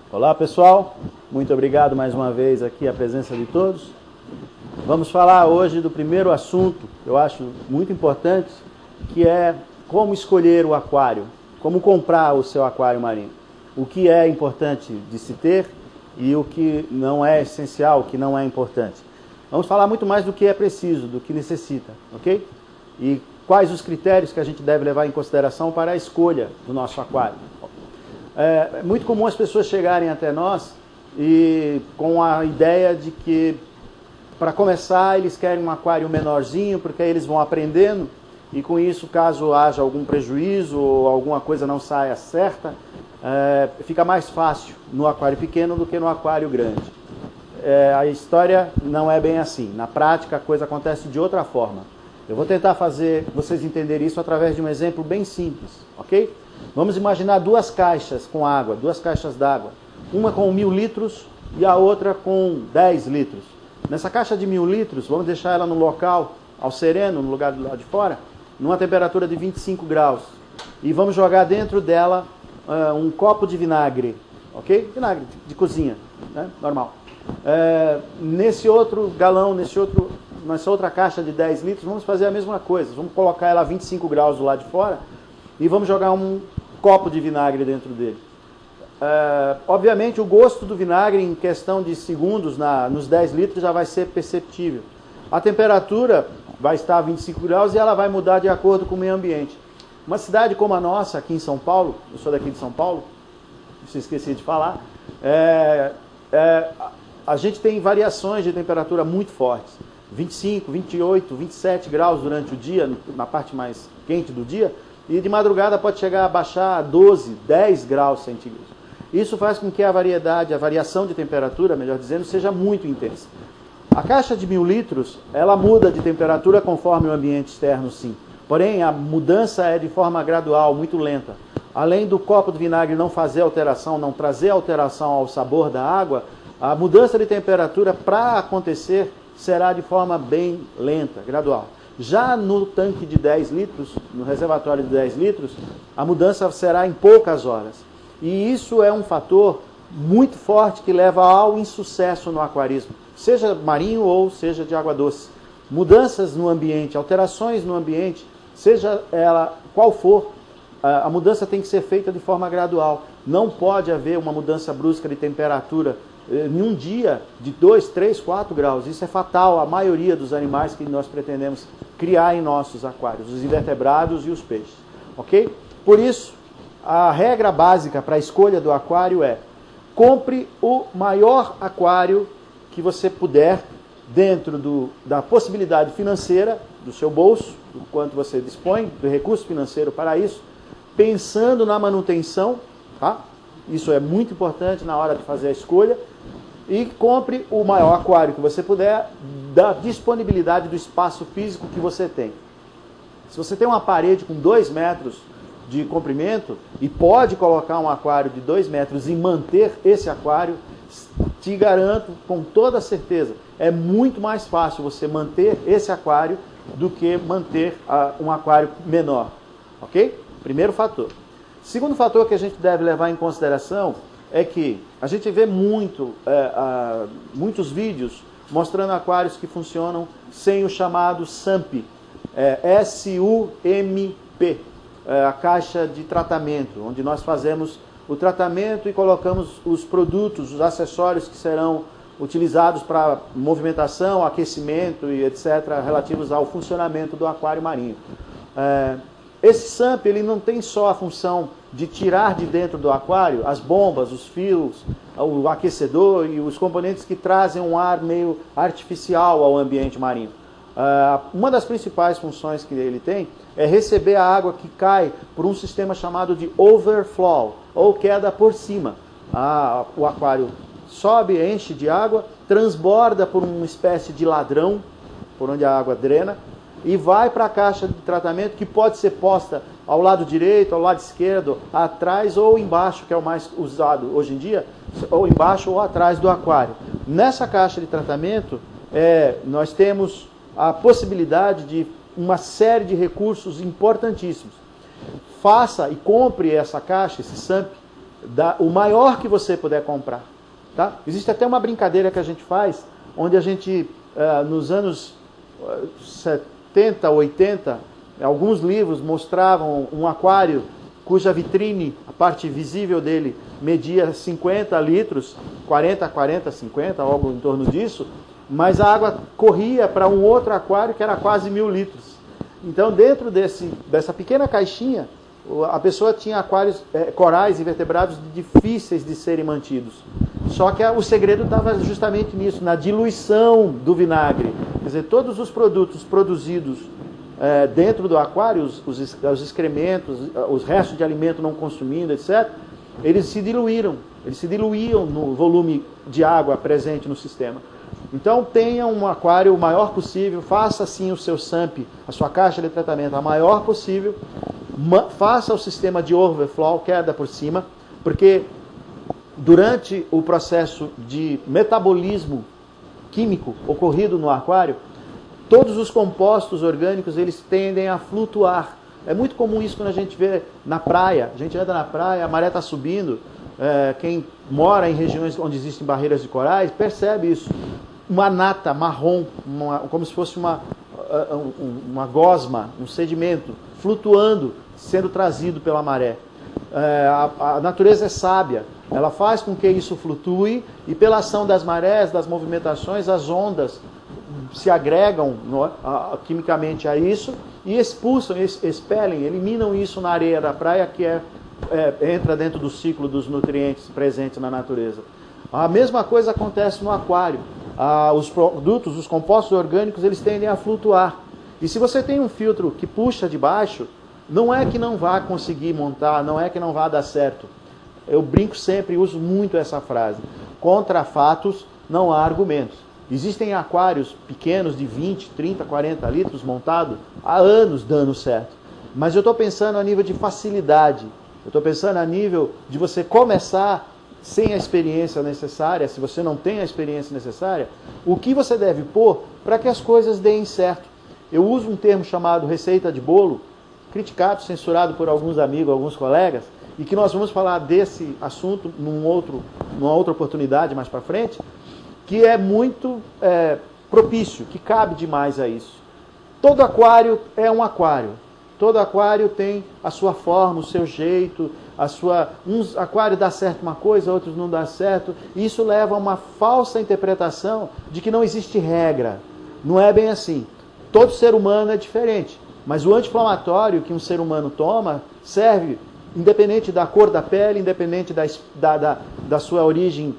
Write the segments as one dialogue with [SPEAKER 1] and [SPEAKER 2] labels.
[SPEAKER 1] Olá pessoal, muito obrigado mais uma vez aqui a presença de todos. Vamos falar hoje do primeiro assunto que eu acho muito importante, que é como escolher o aquário, como comprar o seu aquário marinho. O que é importante de se ter e o que não é essencial, o que não é importante. Vamos falar muito mais do que é preciso, do que necessita, ok? E quais os critérios que a gente deve levar em consideração para a escolha do nosso aquário. É muito comum as pessoas chegarem até nós e com a ideia de que, para começar, eles querem um aquário menorzinho, porque aí eles vão aprendendo e com isso, caso haja algum prejuízo ou alguma coisa não saia certa, fica mais fácil no aquário pequeno do que no aquário grande. A história não é bem assim. Na prática, a coisa acontece de outra forma. Eu vou tentar fazer vocês entenderem isso através de um exemplo bem simples, ok? Vamos imaginar duas caixas com água, duas caixas d'água. Uma com 1000 litros e a outra com 10 litros. Nessa caixa de 1000 litros, vamos deixar ela no local, ao sereno, no lugar do lado de fora, numa temperatura de 25 graus. E vamos jogar dentro dela um copo de vinagre, ok? Vinagre de cozinha, né? Normal. Nesse outro galão, nessa outra caixa de 10 litros, vamos fazer a mesma coisa. Vamos colocar ela a 25 graus do lado de fora e vamos jogar um copo de vinagre dentro dele. Obviamente o gosto do vinagre em questão de segundos nos 10 litros já vai ser perceptível. A temperatura vai estar a 25 graus e ela vai mudar de acordo com o meio ambiente. Uma cidade como a nossa, aqui em São Paulo, eu sou daqui de São Paulo, se esqueci de falar, a gente tem variações de temperatura muito fortes. 25, 28, 27 graus durante o dia, na parte mais quente do dia, e de madrugada pode chegar a baixar a 12, 10 graus centígrados. Isso faz com que a variação de temperatura, melhor dizendo, seja muito intensa. A caixa de 1000 litros, ela muda de temperatura conforme o ambiente externo, sim. Porém, a mudança é de forma gradual, muito lenta. Além do copo de vinagre não fazer alteração, não trazer alteração ao sabor da água, a mudança de temperatura, para acontecer, será de forma bem lenta, gradual. Já no tanque de 10 litros, no reservatório de 10 litros, a mudança será em poucas horas. E isso é um fator muito forte que leva ao insucesso no aquarismo, seja marinho ou seja de água doce. Mudanças no ambiente, alterações no ambiente, seja ela qual for, a mudança tem que ser feita de forma gradual. Não pode haver uma mudança brusca de temperatura em um dia de 2, 3, 4 graus. Isso é fatal à maioria dos animais que nós pretendemos criar em nossos aquários, os invertebrados e os peixes. Ok? Por isso, a regra básica para a escolha do aquário é: compre o maior aquário que você puder, dentro da possibilidade financeira do seu bolso, do quanto você dispõe, do recurso financeiro para isso, pensando na manutenção, tá? Isso é muito importante na hora de fazer a escolha. E compre o maior aquário que você puder, da disponibilidade do espaço físico que você tem. Se você tem uma parede com 2 metros de comprimento e pode colocar um aquário de 2 metros e manter esse aquário, te garanto com toda certeza, é muito mais fácil você manter esse aquário do que manter um aquário menor. Ok? Primeiro fator. Segundo fator que a gente deve levar em consideração é que a gente vê muitos vídeos mostrando aquários que funcionam sem o chamado SUMP, S-U-M-P, a caixa de tratamento, onde nós fazemos o tratamento e colocamos os produtos, os acessórios que serão utilizados para movimentação, aquecimento e etc., relativos ao funcionamento do aquário marinho. Esse SUMP, ele não tem só a função de tirar de dentro do aquário as bombas, os fios, o aquecedor e os componentes que trazem um ar meio artificial ao ambiente marinho. Uma das principais funções que ele tem é receber a água que cai por um sistema chamado de overflow, ou queda por cima. O aquário sobe, enche de água, transborda por uma espécie de ladrão, por onde a água drena, e vai para a caixa de tratamento, que pode ser posta ao lado direito, ao lado esquerdo, atrás ou embaixo, que é o mais usado hoje em dia, ou embaixo ou atrás do aquário. Nessa caixa de tratamento, nós temos a possibilidade de uma série de recursos importantíssimos. Faça e compre essa caixa, esse SUMP, o maior que você puder comprar. Tá? Existe até uma brincadeira que a gente faz, onde a gente, nos anos 70, 80, alguns livros mostravam um aquário cuja vitrine, a parte visível dele, media 50 litros, 40, 50, algo em torno disso, mas a água corria para um outro aquário que era quase 1000 litros. Então, dentro dessa pequena caixinha, a pessoa tinha aquários, corais invertebrados difíceis de serem mantidos. Só que o segredo estava justamente nisso, na diluição do vinagre. Quer dizer, todos os produtos produzidos dentro do aquário, os excrementos, os restos de alimento não consumindo, etc., eles se diluíam no volume de água presente no sistema. Então tenha um aquário o maior possível, faça assim o seu SAMP, a sua caixa de tratamento a maior possível, faça o sistema de overflow, queda por cima, porque durante o processo de metabolismo químico ocorrido no aquário, todos os compostos orgânicos eles tendem a flutuar. É muito comum isso quando a gente vê na praia. A gente anda na praia, a maré está subindo. Quem mora em regiões onde existem barreiras de corais percebe isso. Uma nata marrom, como se fosse uma gosma, um sedimento, flutuando, sendo trazido pela maré. A natureza é sábia. Ela faz com que isso flutue e pela ação das marés, das movimentações, as ondas se agregam quimicamente a isso e expulsam, expelem, eliminam isso na areia da praia que entra dentro do ciclo dos nutrientes presentes na natureza. A mesma coisa acontece no aquário. Os produtos, os compostos orgânicos, eles tendem a flutuar. E se você tem um filtro que puxa de baixo, não é que não vá conseguir montar, não é que não vá dar certo. Eu brinco sempre e uso muito essa frase. Contra fatos não há argumentos. Existem aquários pequenos de 20, 30, 40 litros montados há anos dando certo. Mas eu estou pensando a nível de facilidade. Eu estou pensando a nível de você começar sem a experiência necessária, se você não tem a experiência necessária, o que você deve pôr para que as coisas deem certo. Eu uso um termo chamado receita de bolo, criticado, censurado por alguns amigos, alguns colegas, e que nós vamos falar desse assunto numa outra oportunidade mais para frente, que é muito propício, que cabe demais a isso. Todo aquário é um aquário. Todo aquário tem a sua forma, o seu jeito, uns aquários dá certo uma coisa, outros não dá certo. E isso leva a uma falsa interpretação de que não existe regra. Não é bem assim. Todo ser humano é diferente. Mas o anti-inflamatório que um ser humano toma serve, independente da cor da pele, independente da sua origem,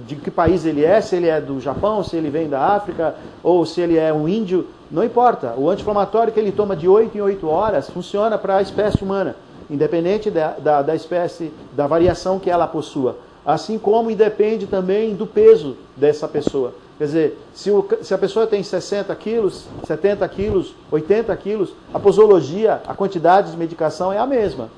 [SPEAKER 1] de que país ele é, se ele é do Japão, se ele vem da África, ou se ele é um índio, não importa. O anti-inflamatório que ele toma de 8 em 8 horas funciona para a espécie humana, independente da espécie, da variação que ela possua. Assim como independe também do peso dessa pessoa. Quer dizer, se a pessoa tem 60 quilos, 70 quilos, 80 quilos, a posologia, a quantidade de medicação é a mesma.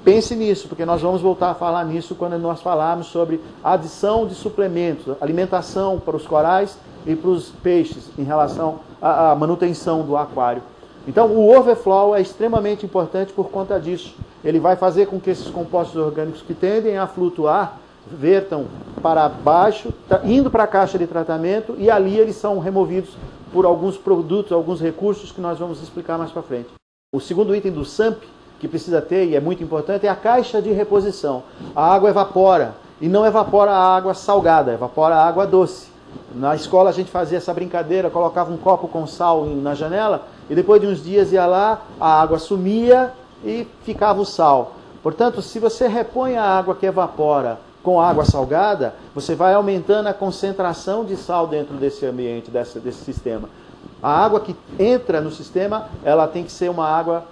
[SPEAKER 1] Pense nisso, porque nós vamos voltar a falar nisso quando nós falarmos sobre a adição de suplementos, alimentação para os corais e para os peixes em relação à manutenção do aquário. Então, o overflow é extremamente importante por conta disso. Ele vai fazer com que esses compostos orgânicos que tendem a flutuar vertam para baixo, indo para a caixa de tratamento e ali eles são removidos por alguns produtos, alguns recursos que nós vamos explicar mais para frente. O segundo item do SAMP que precisa ter, e é muito importante, é a caixa de reposição. A água evapora, e não evapora a água salgada, evapora a água doce. Na escola a gente fazia essa brincadeira, colocava um copo com sal na janela, e depois de uns dias ia lá, a água sumia e ficava o sal. Portanto, se você repõe a água que evapora com água salgada, você vai aumentando a concentração de sal dentro desse ambiente, desse sistema. A água que entra no sistema, ela tem que ser uma água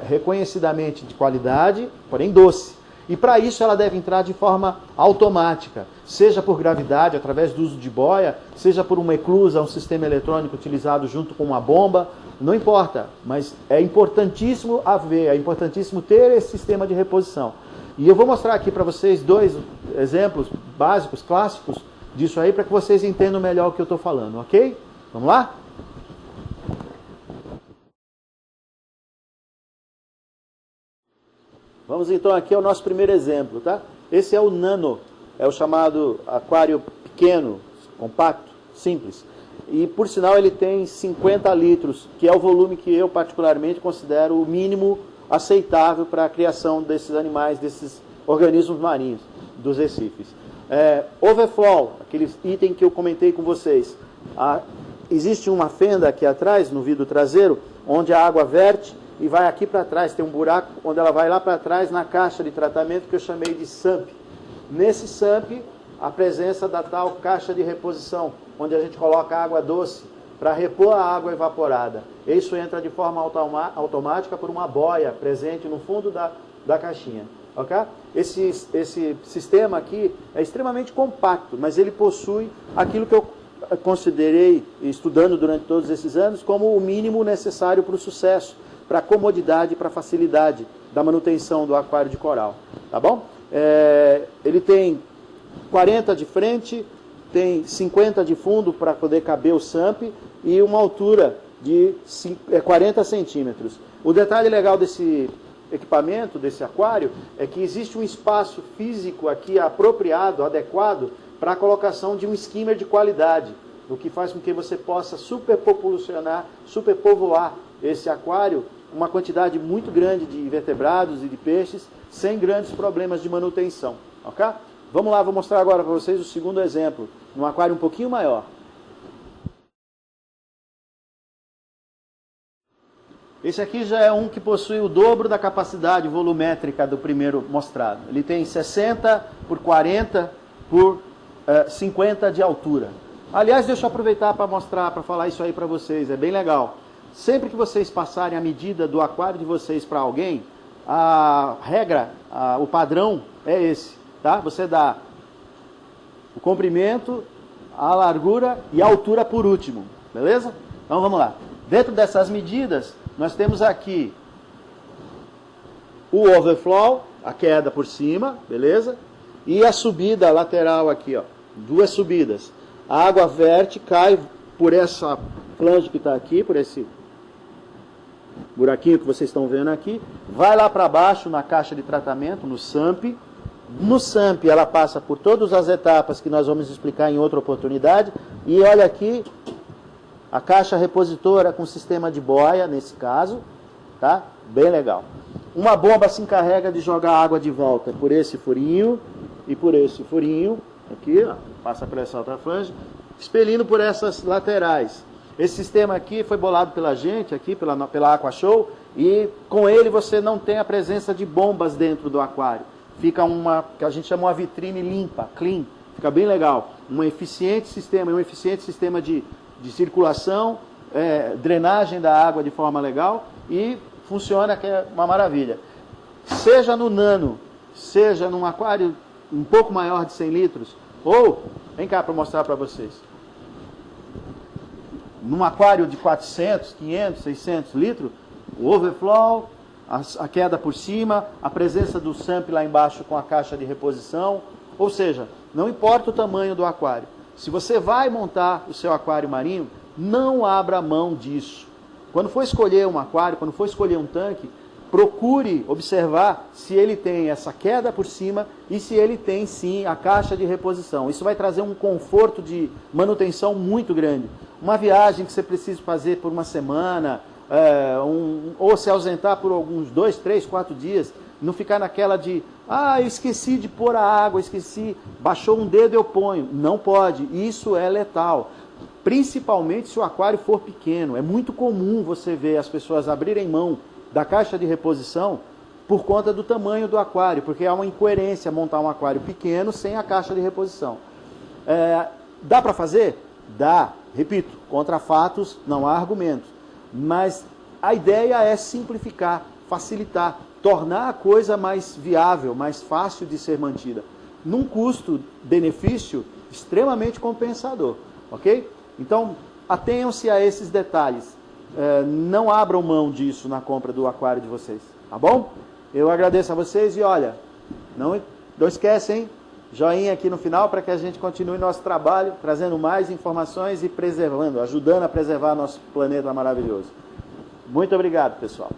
[SPEAKER 1] reconhecidamente de qualidade, porém doce. E para isso ela deve entrar de forma automática, seja por gravidade, através do uso de boia, seja por uma eclusa, um sistema eletrônico utilizado junto com uma bomba, não importa, mas é importantíssimo é importantíssimo ter esse sistema de reposição. E eu vou mostrar aqui para vocês 2 exemplos básicos, clássicos disso aí, para que vocês entendam melhor o que eu estou falando, ok? Vamos lá? Vamos então aqui ao nosso primeiro exemplo, tá? Esse é o nano, é o chamado aquário pequeno, compacto, simples. E por sinal ele tem 50 litros, que é o volume que eu particularmente considero o mínimo aceitável para a criação desses animais, desses organismos marinhos, dos recifes. Overflow, aquele item que eu comentei com vocês. Existe uma fenda aqui atrás, no vidro traseiro, onde a água verte e vai aqui para trás, tem um buraco onde ela vai lá para trás na caixa de tratamento que eu chamei de SUMP. Nesse SUMP, a presença da tal caixa de reposição, onde a gente coloca água doce para repor a água evaporada. Isso entra de forma automática por uma boia presente no fundo da caixinha. Okay? Esse sistema aqui é extremamente compacto, mas ele possui aquilo que eu considerei, estudando durante todos esses anos, como o mínimo necessário para o sucesso, para a comodidade e para a facilidade da manutenção do aquário de coral. Tá bom? Ele tem 40 de frente, tem 50 de fundo para poder caber o SUMP e uma altura de 40 centímetros. O detalhe legal desse equipamento, desse aquário, é que existe um espaço físico aqui apropriado, adequado, para a colocação de um skimmer de qualidade, o que faz com que você possa superpopulacionar, superpovoar esse aquário, uma quantidade muito grande de invertebrados e de peixes, sem grandes problemas de manutenção. Ok? Vamos lá, vou mostrar agora para vocês o segundo exemplo, num aquário um pouquinho maior. Esse aqui já é um que possui o dobro da capacidade volumétrica do primeiro mostrado. Ele tem 60 por 40 por 50 de altura. Aliás, deixa eu aproveitar para mostrar, para falar isso aí para vocês, é bem legal. Sempre que vocês passarem a medida do aquário de vocês para alguém, a regra, o padrão é esse, tá? Você dá o comprimento, a largura e a altura por último, beleza? Então vamos lá. Dentro dessas medidas, nós temos aqui o overflow, a queda por cima, beleza? E a subida lateral aqui, ó, duas subidas. A água verte, cai por essa flange que está aqui, por esse buraquinho que vocês estão vendo aqui, vai lá para baixo na caixa de tratamento, no SUMP. No SUMP ela passa por todas as etapas que nós vamos explicar em outra oportunidade. E olha aqui, a caixa repositora com sistema de boia, nesse caso, tá? Bem legal. Uma bomba se encarrega de jogar água de volta por esse furinho e por esse furinho, aqui, ó, passa por essa outra flange, expelindo por essas laterais. Esse sistema aqui foi bolado pela gente, aqui pela AquaShow, e com ele você não tem a presença de bombas dentro do aquário. Fica que a gente chama uma vitrine limpa, clean, fica bem legal. Um eficiente sistema de circulação, drenagem da água de forma legal e funciona, que é uma maravilha. Seja no nano, seja num aquário um pouco maior de 100 litros, ou, vem cá para mostrar para vocês, num aquário de 400, 500, 600 litros, o overflow, a queda por cima, a presença do SUMP lá embaixo com a caixa de reposição, ou seja, não importa o tamanho do aquário. Se você vai montar o seu aquário marinho, não abra mão disso. Quando for escolher um aquário, quando for escolher um tanque, procure observar se ele tem essa queda por cima e se ele tem sim a caixa de reposição. Isso vai trazer um conforto de manutenção muito grande. Uma viagem que você precisa fazer por uma semana, ou se ausentar por alguns 2, 3, 4 dias, não ficar naquela de, eu esqueci de pôr a água, baixou um dedo eu ponho. Não pode, isso é letal. Principalmente se o aquário for pequeno. É muito comum você ver as pessoas abrirem mão da caixa de reposição por conta do tamanho do aquário, porque há uma incoerência montar um aquário pequeno sem a caixa de reposição. Dá para fazer? Dá. Repito, contra fatos não há argumentos. Mas a ideia é simplificar, facilitar, tornar a coisa mais viável, mais fácil de ser mantida, num custo-benefício extremamente compensador, ok? Então, atenham-se a esses detalhes. Não abram mão disso na compra do aquário de vocês, tá bom? Eu agradeço a vocês e olha, não esquece, hein? Joinha aqui no final para que a gente continue nosso trabalho, trazendo mais informações e preservando, ajudando a preservar nosso planeta maravilhoso. Muito obrigado, pessoal.